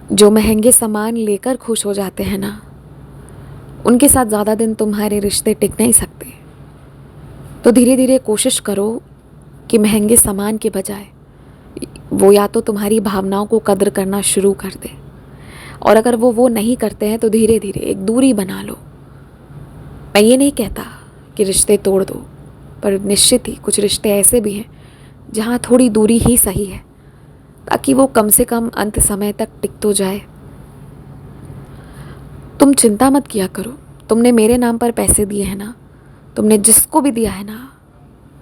जो महंगे सामान लेकर खुश हो जाते हैं ना, उनके साथ ज़्यादा दिन तुम्हारे रिश्ते टिक नहीं सकते। तो धीरे धीरे कोशिश करो कि महंगे सामान के बजाय वो या तो तुम्हारी भावनाओं को कदर करना शुरू कर दे, और अगर वो नहीं करते हैं तो धीरे धीरे एक दूरी बना लो। मैं ये नहीं कहता कि रिश्ते तोड़ दो, पर निश्चित ही कुछ रिश्ते ऐसे भी हैं जहाँ थोड़ी दूरी ही सही है, ताकि वो कम से कम अंत समय तक टिक तो जाए। तुम चिंता मत किया करो, तुमने मेरे नाम पर पैसे दिए हैं ना, तुमने जिसको भी दिया है ना,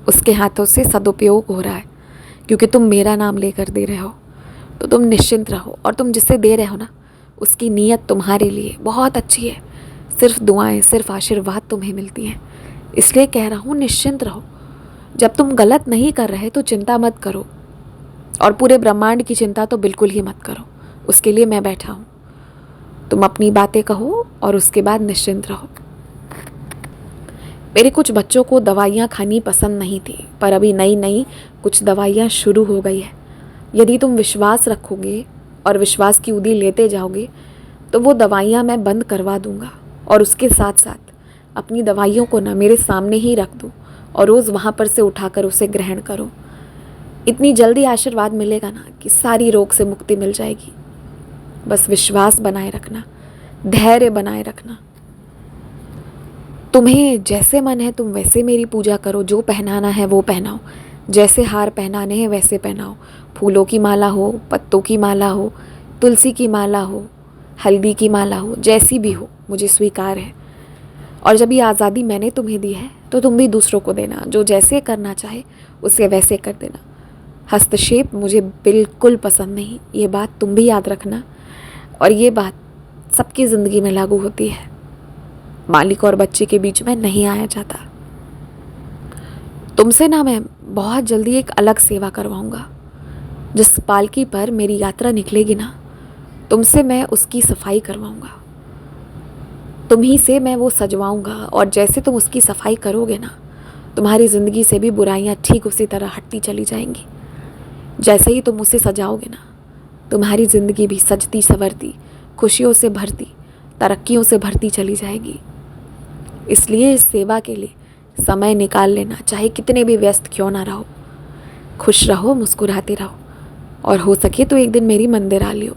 उसके हाथों से सदुपयोग हो रहा है, क्योंकि तुम मेरा नाम लेकर दे रहे हो। तो तुम निश्चिंत रहो, और तुम जिसे दे रहे हो ना, उसकी नीयत तुम्हारे लिए बहुत अच्छी है। सिर्फ दुआएं, सिर्फ आशीर्वाद तुम्हें मिलती हैं। इसलिए कह रहा हूँ, निश्चिंत रहो। जब तुम गलत नहीं कर रहे तो चिंता मत करो, और पूरे ब्रह्मांड की चिंता तो बिल्कुल ही मत करो। उसके लिए मैं बैठा हूँ। तुम अपनी बातें कहो और उसके बाद निश्चिंत रहो। मेरे कुछ बच्चों को दवाइयाँ खानी पसंद नहीं थी, पर अभी नई नई कुछ दवाइयाँ शुरू हो गई है। यदि तुम विश्वास रखोगे और विश्वास की उदी लेते जाओगे तो वो दवाइयाँ मैं बंद करवा दूँगा, और उसके साथ साथ अपनी दवाइयों को ना मेरे सामने ही रख दो और रोज़ वहाँ पर से उठाकर उसे ग्रहण करो। इतनी जल्दी आशीर्वाद मिलेगा ना कि सारी रोग से मुक्ति मिल जाएगी। बस विश्वास बनाए रखना, धैर्य बनाए रखना। तुम्हें जैसे मन है तुम वैसे मेरी पूजा करो, जो पहनाना है वो पहनाओ, जैसे हार पहनाने हैं वैसे पहनाओ। फूलों की माला हो, पत्तों की माला हो, तुलसी की माला हो, हल्दी की माला हो, जैसी भी हो मुझे स्वीकार है। और जब ये आज़ादी मैंने तुम्हें दी है तो तुम भी दूसरों को देना। जो जैसे करना चाहे उसे वैसे कर देना। हस्तक्षेप मुझे बिल्कुल पसंद नहीं, ये बात तुम भी याद रखना। और ये बात सबकी ज़िंदगी में लागू होती है। मालिक और बच्चे के बीच में नहीं आया जाता। तुमसे ना मैं बहुत जल्दी एक अलग सेवा करवाऊंगा। जिस पालकी पर मेरी यात्रा निकलेगी ना, तुमसे मैं उसकी सफाई करवाऊंगा। तुम ही से मैं वो सजवाऊंगा, और जैसे तुम उसकी सफाई करोगे ना, तुम्हारी ज़िंदगी से भी बुराइयां ठीक उसी तरह हटती चली जाएंगी। जैसे ही तुम उसे सजाओगे ना, तुम्हारी ज़िंदगी भी सजती संवरती, खुशियों से भरती, तरक्कियों से भरती चली जाएगी। इसलिए इस सेवा के लिए समय निकाल लेना, चाहे कितने भी व्यस्त क्यों ना रहो। खुश रहो, मुस्कुराते रहो, और हो सके तो एक दिन मेरी मंदिर आ लियो।